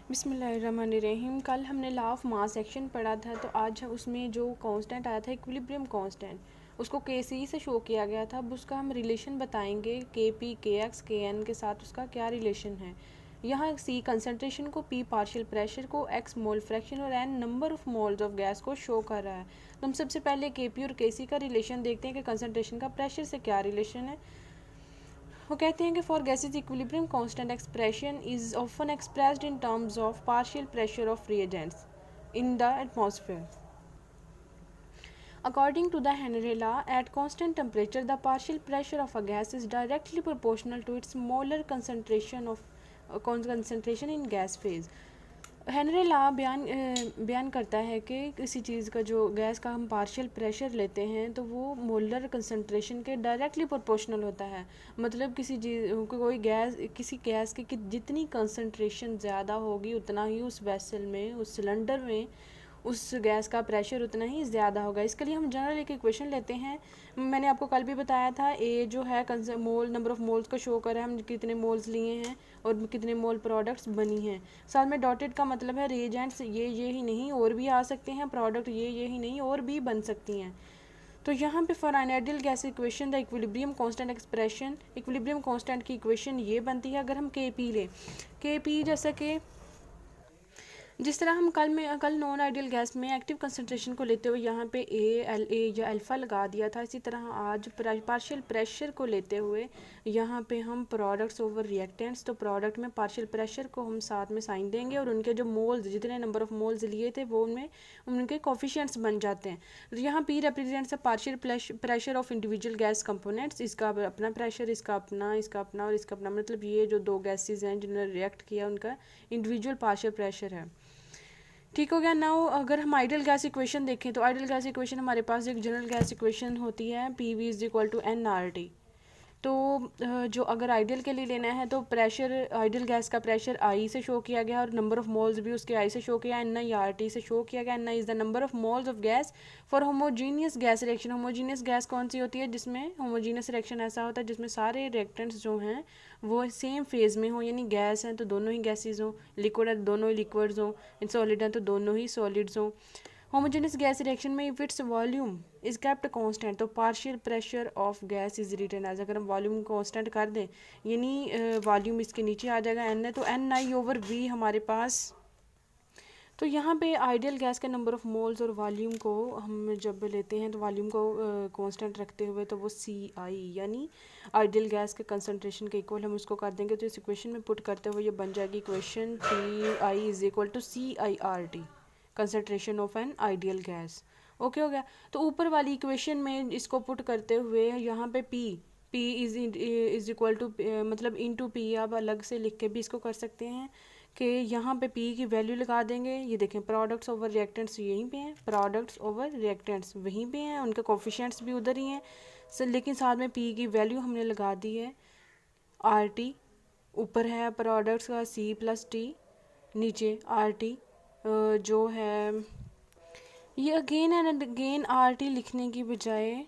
बिस्मिल्लाहिर्रहमानिर्रहीम। कल हमने लॉ ऑफ मास सेक्शन पढ़ा था, तो आज उसमें जो कांस्टेंट आया था इक्विलिब्रियम कांस्टेंट, उसको के सी से शो किया गया था। अब उसका हम रिलेशन बताएंगे के पी के एक्स के एन के साथ उसका क्या रिलेशन है। यहाँ सी कंसनट्रेशन को, पी पार्शियल प्रेशर को, एक्स मोल फ्रैक्शन और N number of moles of gas को शो कर रहा है। तो हम सबसे पहले के पी और के सी का रिलेशन देखते हैं कि कंसनट्रेशन का प्रेशर से क्या रिलेशन है। वो कहते हैं कि for gases equilibrium constant expression is often expressed in terms of partial pressure of reagents in the atmosphere. According to the Henry law, at constant temperature, the partial pressure of a gas is directly proportional to its molar concentration in gas phase. Henry law बयान करता है कि किसी चीज़ का जो gas का हम partial pressure लेते हैं तो वो मोलर कंसंट्रेशन के डायरेक्टली प्रोपोर्शनल होता है। मतलब किसी गैस की जितनी कंसंट्रेशन ज़्यादा होगी उतना ही उस वेसल में, उस सिलेंडर में उस गैस का प्रेशर उतना ही ज़्यादा होगा। इसके लिए हम जनरल एक इक्वेशन लेते हैं। मैंने आपको कल भी बताया था, ए जो है मोल नंबर ऑफ मोल्स को शो कर रहा है, हम कितने मोल्स लिए हैं और कितने मोल प्रोडक्ट्स बनी हैं। साथ में डॉटेड का मतलब है रिएजेंट्स ये ही नहीं और भी आ सकते हैं, प्रोडक्ट ये ही नहीं और भी बन सकती हैं। तो यहाँ पे for an ideal gas equation the equilibrium constant expression, equilibrium constant की इक्वेशन ये बनती है। अगर हम के पी लें, के पी जैसा कि जिस तरह हम कल नॉन आइडियल गैस में एक्टिव कंसंट्रेशन को लेते हुए यहाँ पे ए या अल्फ़ा लगा दिया था, इसी तरह आज पार्शियल प्रेशर को लेते हुए यहाँ पे हम प्रोडक्ट्स ओवर रिएक्टेंट्स, तो प्रोडक्ट में पार्शियल प्रेशर को हम साथ में साइन देंगे और उनके जो मोल्स, जितने नंबर ऑफ मोल्स लिए थे वो उनमें उनके कोफिशिएंट्स बन जाते हैं। तो यहाँ P represents a partial pressure of individual gas components, इसका अपना प्रेशर, इसका अपना और इसका अपना, मतलब ये जो दो गैसेज हैं जिन्होंने रिएक्ट किया उनका इंडिविजुअल पार्शियल प्रेशर है। ठीक हो गया। नाउ अगर हम आइडियल गैस इक्वेशन देखें तो आइडियल गैस इक्वेशन हमारे पास एक जनरल गैस इक्वेशन होती है, P V is equal to N R T. तो जो अगर आइडियल के लिए लेना है तो प्रेशर, आइडियल गैस का प्रेशर आई से शो किया गया और नंबर ऑफ मोल्स भी उसके आई से शो किया, एन आई आर टी से शो किया गया। N I is the number of moles of gas for homogeneous gas reaction. Homogeneous gas कौन सी होती है? जिसमें होमोजीनियस रिएक्शन ऐसा होता है जिसमें सारे रिएक्टेंट्स जो हैं वो सेम फेज में हो, यानी गैस हैं तो दोनों ही गैसेज हों, लिक्विड है तो दोनों ही लिक्विड्स हों, सॉलिड हैं तो दोनों ही सॉलिड्स हों। होमोजेनियस गैस रिएक्शन में if its volume is kept constant तो partial pressure of gas is written as, अगर हम वॉल्यूम कांस्टेंट कर दें यानी वॉल्यूम इसके नीचे आ जाएगा एन है, तो एन आई ओवर वी हमारे पास। तो यहाँ पे आइडियल गैस के नंबर ऑफ मोल्स और वॉल्यूम को हम जब लेते हैं तो वॉल्यूम को कांस्टेंट रखते हुए तो वो सी आई यानी आइडियल गैस के कंसंट्रेशन के इक्वल हम उसको कर देंगे। तो इस इक्वेशन में पुट करते हुए ये बन जाएगी equation P I is equal to C I R T, concentration of N ideal gas. Okay हो गया। तो ऊपर वाली इक्वेशन में इसको पुट करते हुए यहाँ पे पी इज इक्वल टू, मतलब इन टू पी आप अलग से लिख के भी इसको कर सकते हैं कि यहाँ पे पी की वैल्यू लगा देंगे। ये देखें प्रोडक्ट्स ओवर रिएक्टेंट्स यहीं पे हैं, प्रोडक्ट्स ओवर रिएक्टेंट्स वहीं पे हैं, उनके कोफिशिएंट्स भी उधर ही हैं लेकिन साथ में पी की वैल्यू हमने लगा दी है आर टी। ऊपर है प्रोडक्ट्स का सी प्लस टी, नीचे आर टी जो है ये again and again R T लिखने की बजाय,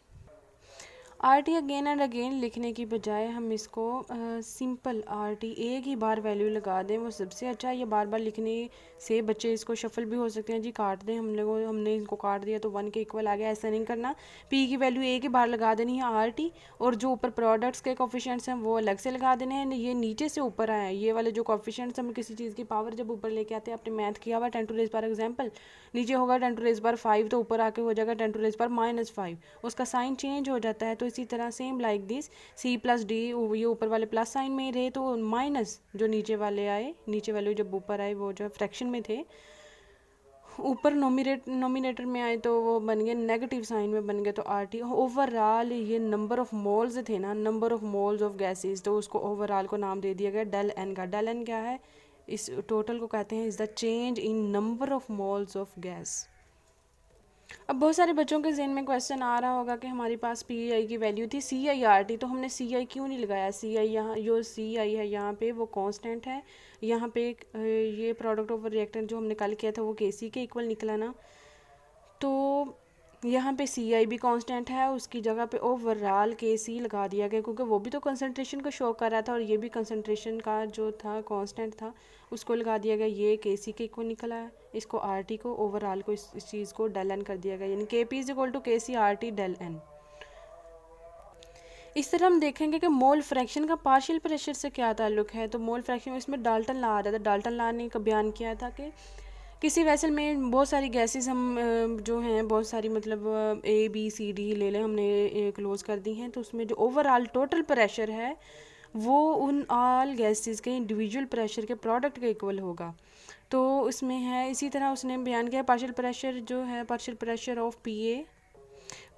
R T again and again लिखने की बजाय हम इसको सिंपल आर टी एक ही बार वैल्यू लगा दें, वो सबसे अच्छा है। ये बार बार लिखने से बच्चे इसको शफल भी हो सकते हैं, जी काट दें हमने इसको काट दिया तो 1 के इक्वल आ गया, ऐसा नहीं करना। पी की वैल्यू एक ही बार लगा देनी है आर टी, और जो ऊपर प्रोडक्ट्स के कोफिशिएंट्स हैं वो अलग से लगा देने हैं। ये नीचे से ऊपर आए हैं, ये वाले जो कोफिशिएंट्स हम किसी चीज़ की पावर जब ऊपर लेके आते हैं, आपने मैथ किया हुआ 10 टू रेज़ पावर एग्जाम्पल, नीचे होगा 10 टू रेज़ पावर 5 तो ऊपर आके हो जाएगा 10 टू रेज़ पावर -5, उसका साइन चेंज हो जाता है। तो इसी तरह same like this C plus D, ये ऊपर वाले प्लस साइन में रहे तो माइनस जो नीचे वाले आए, नीचे वाले जब ऊपर आए वो जो फ्रैक्शन में थे ऊपर नोमिनेटर में आए तो वो बन गए नेगेटिव साइन में बन गए, तो आर टी ओवरऑल ये नंबर ऑफ मोल्स थे ना, number of moles of gases, तो उसको ओवरऑल को नाम दे दिया गया डेल एन का। डेल एन क्या है? इस टोटल को कहते हैं is the change in number of moles of gas. अब बहुत सारे बच्चों के जहन में क्वेश्चन आ रहा होगा कि हमारे पास पी आई की वैल्यू थी सी आई आर टी, तो हमने सी आई क्यों नहीं लगाया? सी आई यहाँ जो सी आई है यहाँ पे वो कांस्टेंट है, यहाँ पे ये प्रोडक्ट ऑफ रिएक्टेंट जो हमने कल किया था वो के सी के इक्वल निकला ना। तो यहाँ पे सी आई भी कांस्टेंट है, उसकी जगह पे ओवरऑल के सी लगा दिया गया, क्योंकि वो भी तो कंसंट्रेशन को शो कर रहा था और ये भी कंसंट्रेशन का जो था कांस्टेंट था उसको लगा दिया गया। ये के सी के इक्वल निकला है, इसको आर टी को ओवरऑल को इस चीज़ को डेल एन कर दिया गया, यानी के P is equal to K C R T del N. इस तरह हम देखेंगे कि मोल फ्रैक्शन का पार्शियल प्रेशर से क्या ताल्लुक है। तो मोल फ्रैक्शन में इसमें डाल्टन ला आ जाता है। डाल्टन ला ने का बयान किया था कि किसी वेसल में बहुत सारी गैसेस हम जो हैं बहुत सारी मतलब ए बी सी डी ले लें, हमने क्लोज कर दी हैं, तो उसमें जो ओवरऑल टोटल प्रेशर है वो उन ऑल गैसेस के इंडिविजुअल प्रेशर के प्रोडक्ट के इक्वल होगा। तो उसमें है इसी तरह उसने बयान किया पार्शियल प्रेशर जो है partial pressure of P A,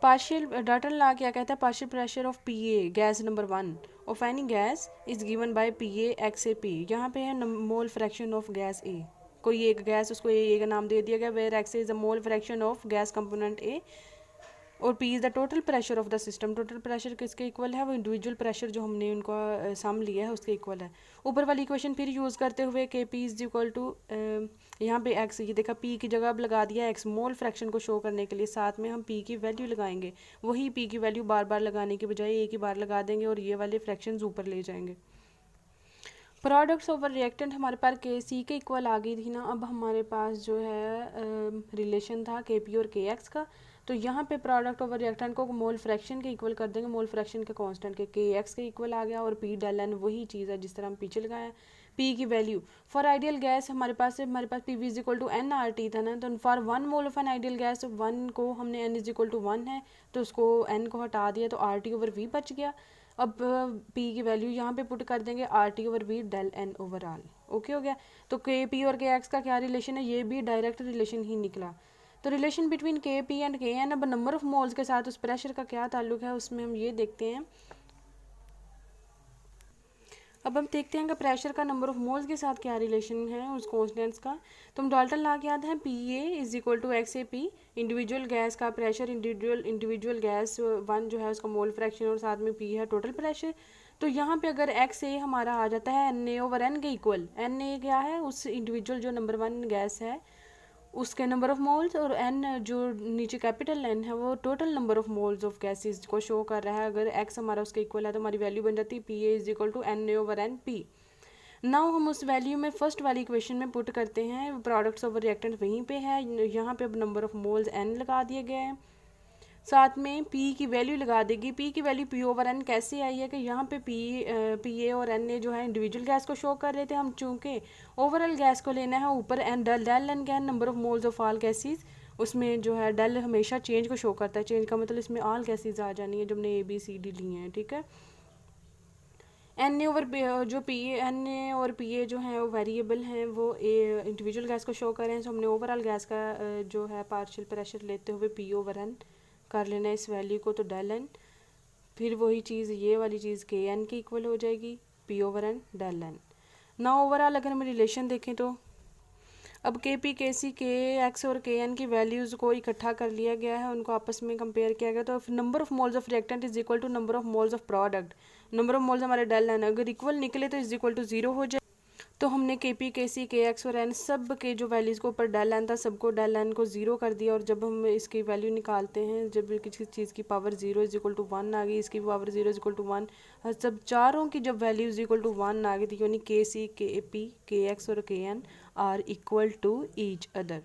partial Dalton law क्या कहता है, partial pressure of P A gas number 1 of any gas is given by P A X A P. यहाँ पे है mole fraction of gas A, कोई एक gas उसको ए का नाम दे दिया गया, where X is the mole fraction of gas component A और P is the total pressure of the system. Total pressure किसके इक्वल है, वो इंडिविजुअल प्रेशर जो हमने उनका सम लिया है उसके इक्वल है। ऊपर वाली इक्वेशन फिर यूज़ करते हुए के पी इज इक्वल टू यहाँ पे एक्स, ये देखा पी की जगह अब लगा दिया एक्स मोल फ्रैक्शन को शो करने के लिए, साथ में हम पी की वैल्यू लगाएंगे, वही पी की वैल्यू बार बार लगाने के बजाय एक ही बार लगा देंगे और ये वाले फ्रैक्शंस ऊपर ले जाएंगे। प्रोडक्ट्स ओवर रिएक्टेंट हमारे पास के सी के इक्वल आ गई थी ना। अब हमारे पास जो है रिलेशन था के पी और के एक्स का, तो यहाँ पे प्रोडक्ट ओवर रिएक्टेंट को मोल फ्रैक्शन के इक्वल कर देंगे, मोल फ्रैक्शन के कांस्टेंट के एक्स के इक्वल आ गया और पी डेल एन वही चीज़ है जिस तरह हम पीछे लगाया। पी की वैल्यू फॉर आइडियल गैस हमारे पास P V is equal to N R T था ना, तो for 1 mole of N ideal gas 1 को हमने एन इज इक्वल टू 1 है तो उसको एन को हटा दिया तो आर टी ओवर वी बच गया। अब पी की वैल्यू यहाँ पे पुट कर देंगे R T over V del N overall. Okay हो गया। तो के पी और के एक्स का क्या रिलेशन है, ये भी डायरेक्ट रिलेशन ही निकला। तो रिलेशन बिटवीन के पी एंड के एन, अब नंबर ऑफ मोल्स के साथ उस प्रेशर का क्या ताल्लुक है उसमें हम ये देखते हैं। अब हम देखते हैं कि प्रेशर का नंबर ऑफ मोल्स के साथ क्या रिलेशन है उस कॉन्स्टेंट्स का। तो हम डाल्टन ला के याद है P A is equal to X A P, individual gas का प्रेशर, इंडिविजुअल गैस 1 जो है उसका मोल फ्रैक्शन और साथ में पी है टोटल प्रेशर। तो यहाँ पे अगर एक्स ए हमारा आ जाता है एन ए ओवर एन के इक्वल, एन ए क्या है उस इंडिविजुअल जो नंबर 1 गैस है उसके नंबर ऑफ मोल्स, और एन जो नीचे कैपिटल एन है वो total number of moles of gases को शो कर रहा है। अगर एक्स हमारा उसके इक्वल है तो हमारी वैल्यू बन जाती है P A is equal to N A over N P. Now हम उस वैल्यू में फर्स्ट वाली इक्वेशन में पुट करते हैं, प्रोडक्ट्स ओवर रिएक्टेंट वहीं पे है, यहाँ पे अब नंबर ऑफ मोल्स एन लगा दिए गए हैं, साथ में P की वैल्यू लगा देगी। P की वैल्यू P ओवर N कैसे आई है कि यहाँ पे P A और N ए जो है इंडिविजुअल गैस को शो कर रहे थे, हम चूँकि ओवरऑल गैस को लेना है ऊपर एन डेल एन क्या है number of moles of all gases, उसमें जो है डेल हमेशा चेंज को शो करता है, चेंज का मतलब इसमें ऑल गैसेस आ जानी है जो हमने ए बी सी डी लिए हैं। ठीक है, एन ए ओवर जो पी एन ए और पी ए जो हैं वो वेरिएबल हैं, वो ए इंडिविजुअल गैस को शो कर रहे हैं, तो हमने ओवरऑल गैस का जो है पार्शियल प्रेशर लेते हुए पी ओवर एन कर लेना है इस वैल्यू को, तो डेल एन, फिर वही चीज़ ये वाली चीज़ के एन की इक्वल हो जाएगी P over N del N. ना ओवरऑल अगर हम रिलेशन देखें तो अब के पी के सी के एक्स और के एन की वैल्यूज़ को इकट्ठा कर लिया गया है, उनको आपस में कंपेयर किया गया, तो number of moles of reactant is equal to number of moles of product, number of moles हमारे डेल एन अगर इक्वल निकले तो इज इक्वल टू 0 हो जाए। तो हमने के पी के सी के एक्स और एन सब के जो वैल्यूज़ को ऊपर डेल एन था सबको डेल एन को 0 कर दिया, और जब हम इसकी वैल्यू निकालते हैं जब किसी चीज़ की पावर 0 इज इक्वल टू 1 आ गई, इसकी पावर 0 इज इक्वल टू 1, सब चारों की जब वैल्यू इज इक्वल टू 1 आ गई थी, यानी के सी के पी के एक्स और K N are equal to each other.